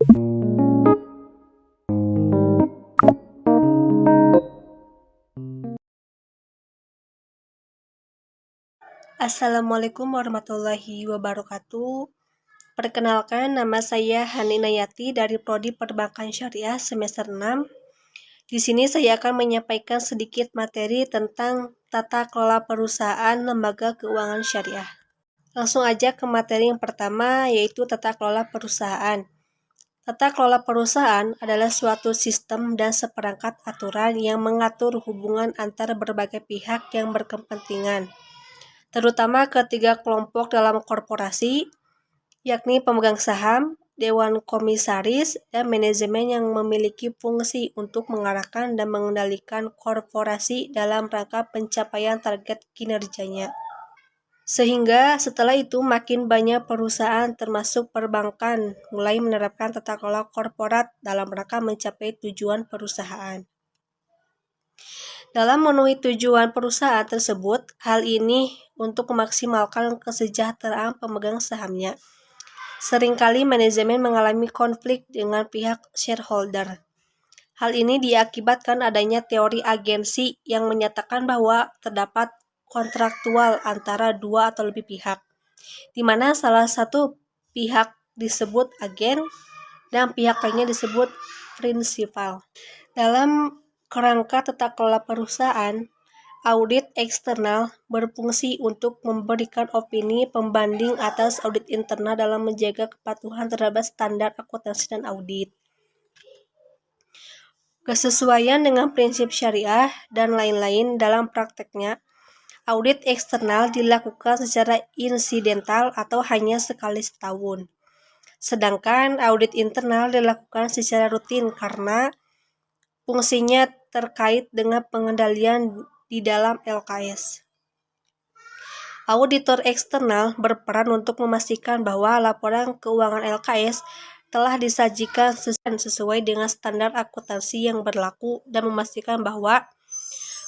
Assalamualaikum warahmatullahi wabarakatuh. Perkenalkan, nama saya Hani Nayati dari Prodi Perbankan Syariah semester 6. Di sini saya akan menyampaikan sedikit materi tentang tata kelola perusahaan lembaga keuangan syariah. Langsung aja ke materi yang pertama, yaitu tata kelola perusahaan. Tata kelola perusahaan adalah suatu sistem dan seperangkat aturan yang mengatur hubungan antara berbagai pihak yang berkepentingan, terutama ketiga kelompok dalam korporasi, yakni pemegang saham, dewan komisaris, dan manajemen yang memiliki fungsi untuk mengarahkan dan mengendalikan korporasi dalam rangka pencapaian target kinerjanya. Sehingga setelah itu makin banyak perusahaan termasuk perbankan mulai menerapkan tata kelola korporat dalam rangka mencapai tujuan perusahaan. Dalam memenuhi tujuan perusahaan tersebut, hal ini untuk memaksimalkan kesejahteraan pemegang sahamnya. Seringkali manajemen mengalami konflik dengan pihak shareholder. Hal ini diakibatkan adanya teori agensi yang menyatakan bahwa terdapat kontraktual antara dua atau lebih pihak, di mana salah satu pihak disebut agen dan pihak lainnya disebut prinsipal. Dalam kerangka tata kelola perusahaan, audit eksternal berfungsi untuk memberikan opini pembanding atas audit internal dalam menjaga kepatuhan terhadap standar akuntansi dan audit, kesesuaian dengan prinsip syariah, dan lain-lain. Dalam prakteknya, audit eksternal dilakukan secara insidental atau hanya sekali setahun, sedangkan audit internal dilakukan secara rutin karena fungsinya terkait dengan pengendalian di dalam LKS. Auditor eksternal berperan untuk memastikan bahwa laporan keuangan LKS telah disajikan sesuai dengan standar akuntansi yang berlaku dan memastikan bahwa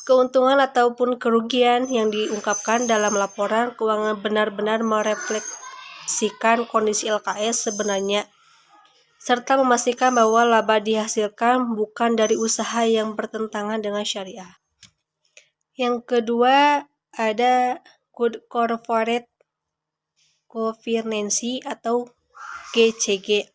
keuntungan ataupun kerugian yang diungkapkan dalam laporan keuangan benar-benar merefleksikan kondisi LKS sebenarnya, serta memastikan bahwa laba dihasilkan bukan dari usaha yang bertentangan dengan syariah. Yang kedua, ada Good Corporate Governance atau GCG.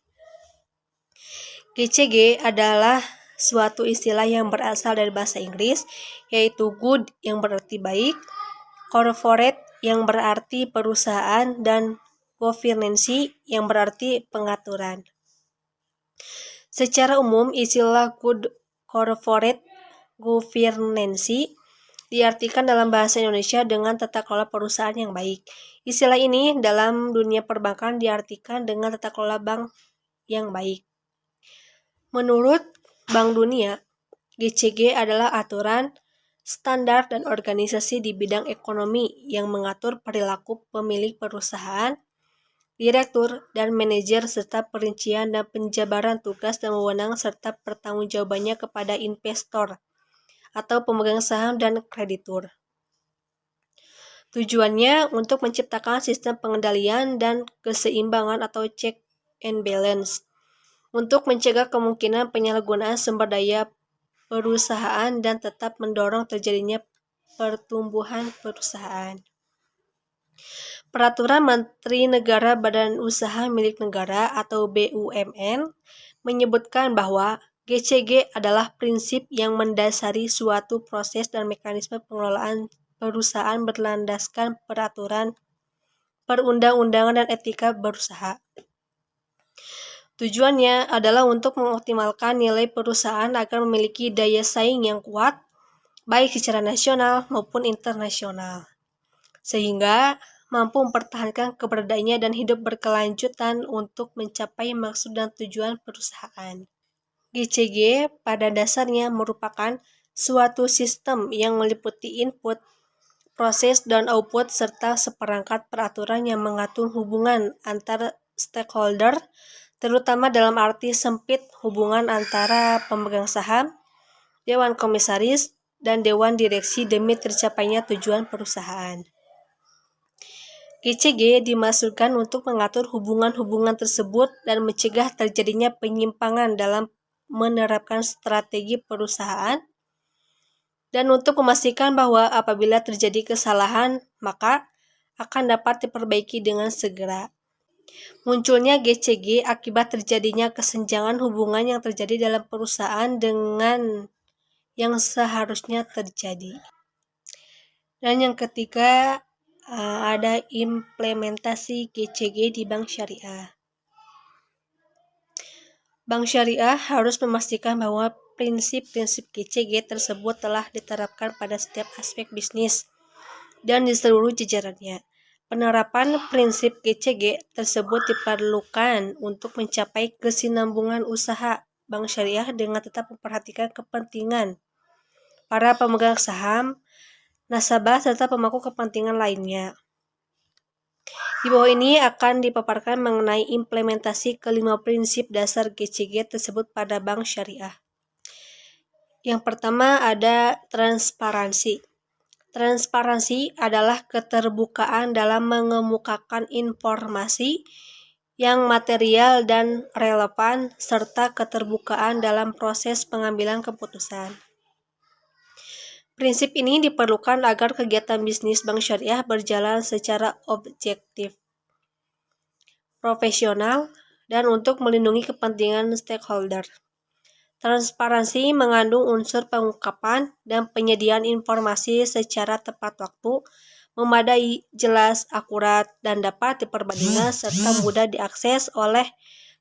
GCG adalah suatu istilah yang berasal dari bahasa Inggris, yaitu good yang berarti baik, corporate yang berarti perusahaan, dan governance yang berarti pengaturan. Secara umum, istilah good corporate governance diartikan dalam bahasa Indonesia dengan tata kelola perusahaan yang baik. Istilah ini dalam dunia perbankan diartikan dengan tata kelola bank yang baik. Menurut Bank Dunia, GCG adalah aturan, standar, dan organisasi di bidang ekonomi yang mengatur perilaku pemilik perusahaan, direktur, dan manajer serta perincian dan penjabaran tugas dan wewenang serta pertanggungjawabannya kepada investor atau pemegang saham dan kreditur. Tujuannya untuk menciptakan sistem pengendalian dan keseimbangan atau check and balance untuk mencegah kemungkinan penyalahgunaan sumber daya perusahaan dan tetap mendorong terjadinya pertumbuhan perusahaan. Peraturan Menteri Negara Badan Usaha Milik Negara atau BUMN menyebutkan bahwa GCG adalah prinsip yang mendasari suatu proses dan mekanisme pengelolaan perusahaan berlandaskan peraturan perundang-undangan dan etika berusaha. Tujuannya adalah untuk mengoptimalkan nilai perusahaan agar memiliki daya saing yang kuat, baik secara nasional maupun internasional, sehingga mampu mempertahankan keberadaannya dan hidup berkelanjutan untuk mencapai maksud dan tujuan perusahaan. GCG pada dasarnya merupakan suatu sistem yang meliputi input, proses, dan output serta seperangkat peraturan yang mengatur hubungan antar stakeholder, terutama dalam arti sempit hubungan antara pemegang saham, dewan komisaris, dan dewan direksi demi tercapainya tujuan perusahaan. GCG dimaksudkan untuk mengatur hubungan-hubungan tersebut dan mencegah terjadinya penyimpangan dalam menerapkan strategi perusahaan, dan untuk memastikan bahwa apabila terjadi kesalahan, maka akan dapat diperbaiki dengan segera. Munculnya GCG akibat terjadinya kesenjangan hubungan yang terjadi dalam perusahaan dengan yang seharusnya terjadi. Dan yang ketiga, ada implementasi GCG di bank syariah. Bank syariah harus memastikan bahwa prinsip-prinsip GCG tersebut telah diterapkan pada setiap aspek bisnis dan di seluruh jajarannya. Penerapan prinsip GCG tersebut diperlukan untuk mencapai kesinambungan usaha bank syariah dengan tetap memperhatikan kepentingan para pemegang saham, nasabah, serta pemangku kepentingan lainnya. Di bawah ini akan dipaparkan mengenai implementasi kelima prinsip dasar GCG tersebut pada bank syariah. Yang pertama ada transparansi. Transparansi adalah keterbukaan dalam mengemukakan informasi yang material dan relevan, serta keterbukaan dalam proses pengambilan keputusan. Prinsip ini diperlukan agar kegiatan bisnis bank syariah berjalan secara objektif, profesional, dan untuk melindungi kepentingan stakeholder. Transparansi mengandung unsur pengungkapan dan penyediaan informasi secara tepat waktu, memadai, jelas, akurat, dan dapat diperbandingkan serta mudah diakses oleh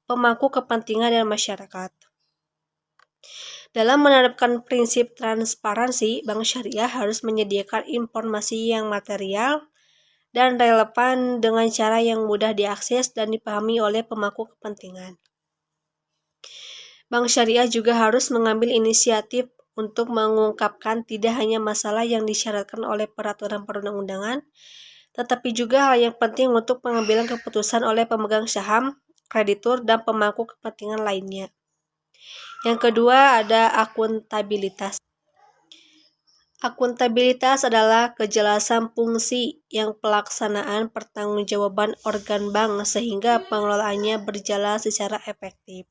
pemangku kepentingan dan masyarakat. Dalam menerapkan prinsip transparansi, bank syariah harus menyediakan informasi yang material dan relevan dengan cara yang mudah diakses dan dipahami oleh pemangku kepentingan. Bank syariah juga harus mengambil inisiatif untuk mengungkapkan tidak hanya masalah yang disyaratkan oleh peraturan perundang-undangan, tetapi juga hal yang penting untuk pengambilan keputusan oleh pemegang saham, kreditur, dan pemangku kepentingan lainnya. Yang kedua ada akuntabilitas. Akuntabilitas adalah kejelasan fungsi yang pelaksanaan pertanggungjawaban organ bank sehingga pengelolaannya berjalan secara efektif.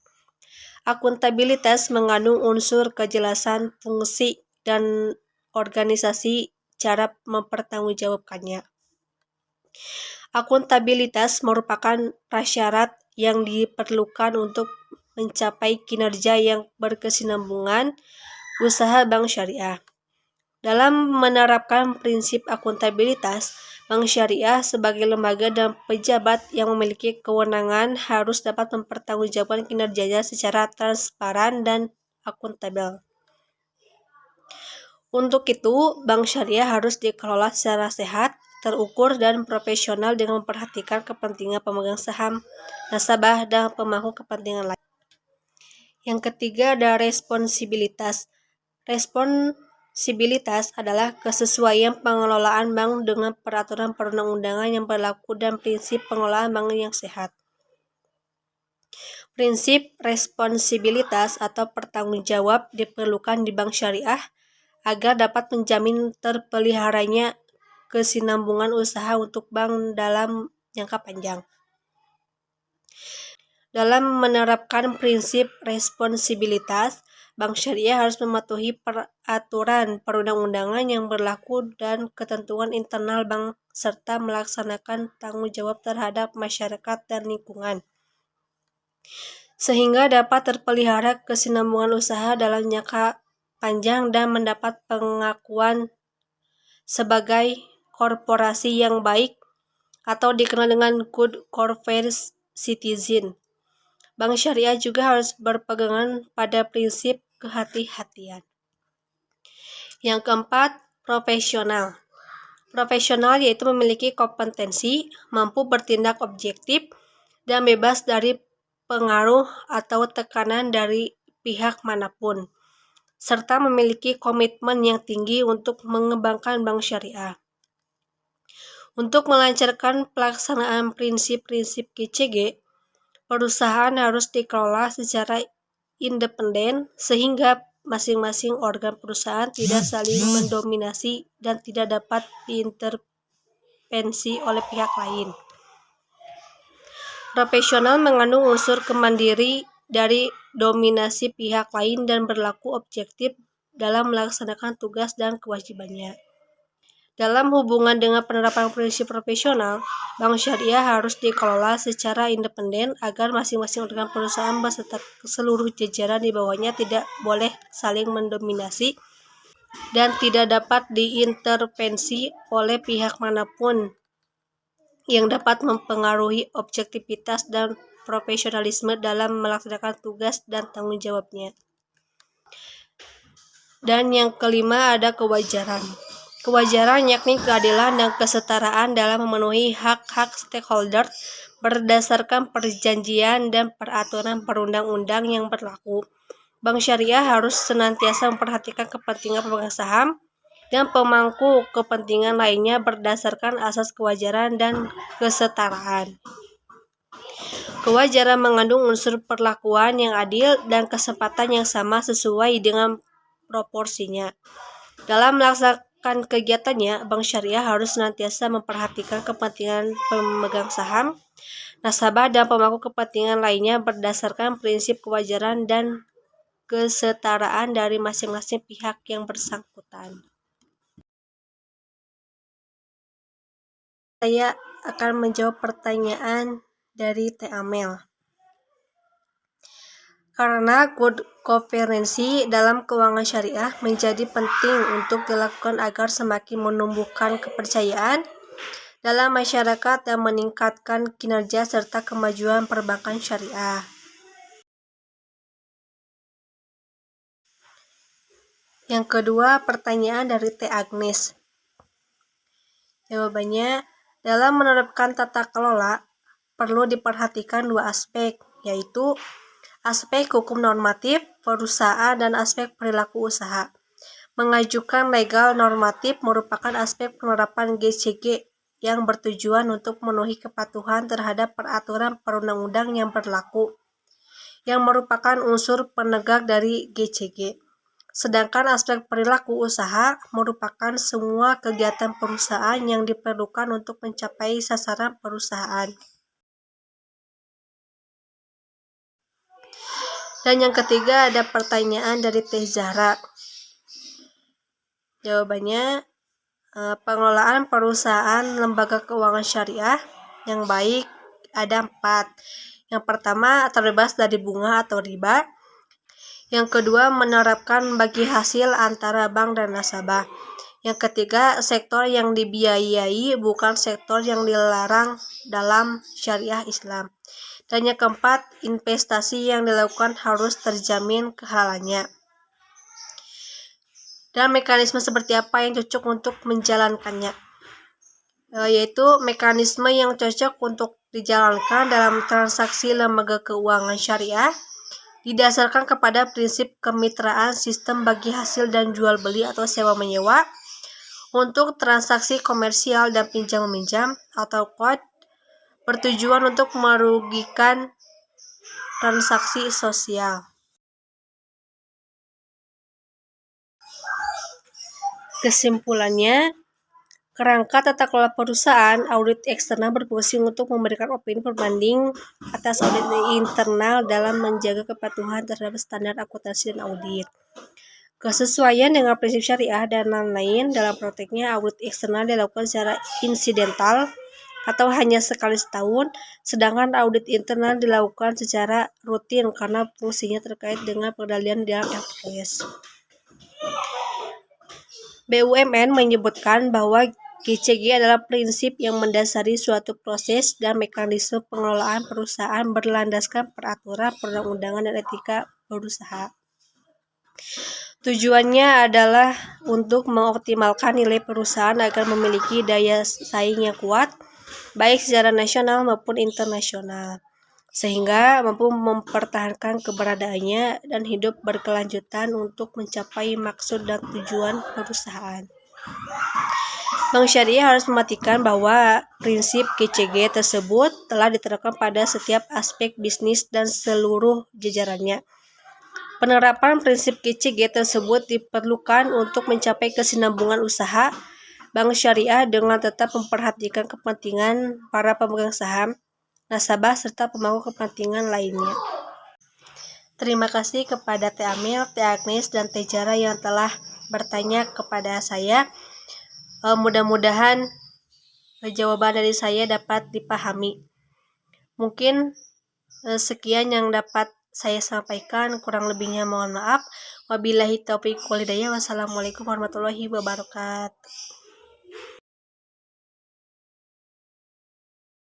Akuntabilitas mengandung unsur kejelasan fungsi dan organisasi cara mempertanggungjawabkannya. Akuntabilitas merupakan prasyarat yang diperlukan untuk mencapai kinerja yang berkesinambungan usaha bank syariah. Dalam menerapkan prinsip akuntabilitas, bank syariah sebagai lembaga dan pejabat yang memiliki kewenangan harus dapat mempertanggungjawabkan kinerjanya secara transparan dan akuntabel. Untuk itu, bank syariah harus dikelola secara sehat, terukur, dan profesional dengan memperhatikan kepentingan pemegang saham, nasabah, dan pemangku kepentingan lain. Yang ketiga ada responsibilitas. Responsibilitas adalah kesesuaian pengelolaan bank dengan peraturan perundang-undangan yang berlaku dan prinsip pengelolaan bank yang sehat. Prinsip responsibilitas atau pertanggungjawab diperlukan di bank syariah agar dapat menjamin terpeliharanya kesinambungan usaha untuk bank dalam jangka panjang. Dalam menerapkan prinsip responsibilitas, bank syariah harus mematuhi peraturan perundang-undangan yang berlaku dan ketentuan internal bank serta melaksanakan tanggung jawab terhadap masyarakat dan lingkungan, sehingga dapat terpelihara kesinambungan usaha dalam jangka panjang dan mendapat pengakuan sebagai korporasi yang baik atau dikenal dengan good corporate citizen. Bank syariah juga harus berpegangan pada prinsip kehati-hatian. Yang keempat, profesional. Profesional yaitu memiliki kompetensi, mampu bertindak objektif, dan bebas dari pengaruh atau tekanan dari pihak manapun, serta memiliki komitmen yang tinggi untuk mengembangkan bank syariah. Untuk melancarkan pelaksanaan prinsip-prinsip GCG, perusahaan harus dikelola secara independen sehingga masing-masing organ perusahaan tidak saling mendominasi dan tidak dapat intervensi oleh pihak lain. Profesional mengandung unsur kemandiri dari dominasi pihak lain dan berlaku objektif dalam melaksanakan tugas dan kewajibannya. Dalam hubungan dengan penerapan prinsip profesional, bank syariah harus dikelola secara independen agar masing-masing organ perusahaan beserta seluruh jajaran di bawahnya tidak boleh saling mendominasi dan tidak dapat diintervensi oleh pihak manapun yang dapat mempengaruhi objektivitas dan profesionalisme dalam melaksanakan tugas dan tanggung jawabnya. Dan yang kelima ada kewajaran. Kewajaran yakni keadilan dan kesetaraan dalam memenuhi hak-hak stakeholder berdasarkan perjanjian dan peraturan perundang-undang yang berlaku. Bank syariah harus senantiasa memperhatikan kepentingan pemegang saham dan pemangku kepentingan lainnya berdasarkan asas kewajaran dan kesetaraan. Kewajaran mengandung unsur perlakuan yang adil dan kesempatan yang sama sesuai dengan proporsinya. Dalam melaksanakan kegiatannya, bank syariah harus senantiasa memperhatikan kepentingan pemegang saham, nasabah, dan pemangku kepentingan lainnya berdasarkan prinsip kewajaran dan kesetaraan dari masing-masing pihak yang bersangkutan. Saya akan menjawab pertanyaan dari Teh Amel. Karena good governance dalam keuangan syariah menjadi penting untuk dilakukan agar semakin menumbuhkan kepercayaan dalam masyarakat dan meningkatkan kinerja serta kemajuan perbankan syariah. Yang kedua, pertanyaan dari Teh Agnes. Jawabannya, dalam menerapkan tata kelola, perlu diperhatikan dua aspek, yaitu aspek hukum normatif perusahaan dan aspek perilaku usaha. Mengajukan legal normatif merupakan aspek penerapan GCG yang bertujuan untuk memenuhi kepatuhan terhadap peraturan perundang-undang yang berlaku, yang merupakan unsur penegak dari GCG. Sedangkan aspek perilaku usaha merupakan semua kegiatan perusahaan yang diperlukan untuk mencapai sasaran perusahaan. Dan yang ketiga ada pertanyaan dari Teh Zahra. Jawabannya, pengelolaan perusahaan lembaga keuangan syariah yang baik ada 4. Yang pertama, terbebas dari bunga atau riba. Yang kedua, menerapkan bagi hasil antara bank dan nasabah. Yang ketiga, sektor yang dibiayai bukan sektor yang dilarang dalam syariah Islam. Dan yang keempat, investasi yang dilakukan harus terjamin kehalalannya. Dan mekanisme seperti apa yang cocok untuk menjalankannya? Yaitu mekanisme yang cocok untuk dijalankan dalam transaksi lembaga keuangan syariah didasarkan kepada prinsip kemitraan sistem bagi hasil dan jual beli atau sewa menyewa untuk transaksi komersial dan pinjam meminjam atau QOD bertujuan untuk merugikan transaksi sosial. Kesimpulannya, kerangka tata kelola perusahaan, audit eksternal berfungsi untuk memberikan opini perbanding atas audit internal dalam menjaga kepatuhan terhadap standar akuntansi dan audit. Kesesuaian dengan prinsip syariah dan lain-lain dalam prakteknya, audit eksternal dilakukan secara insidental atau hanya sekali setahun, sedangkan audit internal dilakukan secara rutin karena fungsinya terkait dengan pengendalian dalam LKS. BUMN menyebutkan bahwa GCG adalah prinsip yang mendasari suatu proses dan mekanisme pengelolaan perusahaan berlandaskan peraturan perundang-undangan dan etika berusaha. Tujuannya adalah untuk mengoptimalkan nilai perusahaan agar memiliki daya saing yang kuat, baik secara nasional maupun internasional, sehingga mampu mempertahankan keberadaannya dan hidup berkelanjutan untuk mencapai maksud dan tujuan perusahaan. Bank Syariah harus memastikan bahwa prinsip GCG tersebut telah diterapkan pada setiap aspek bisnis dan seluruh jajarannya. Penerapan prinsip GCG tersebut diperlukan untuk mencapai kesinambungan usaha bank syariah dengan tetap memperhatikan kepentingan para pemegang saham, nasabah, serta pemangku kepentingan lainnya. Terima kasih kepada Teh Amel, Teh Agnes, dan Teh Jara yang telah bertanya kepada saya. Mudah-mudahan jawaban dari saya dapat dipahami. Mungkin sekian yang dapat saya sampaikan, kurang lebihnya mohon maaf. Wabillahi taufiq wal hidayah. Wassalamualaikum warahmatullahi wabarakatuh.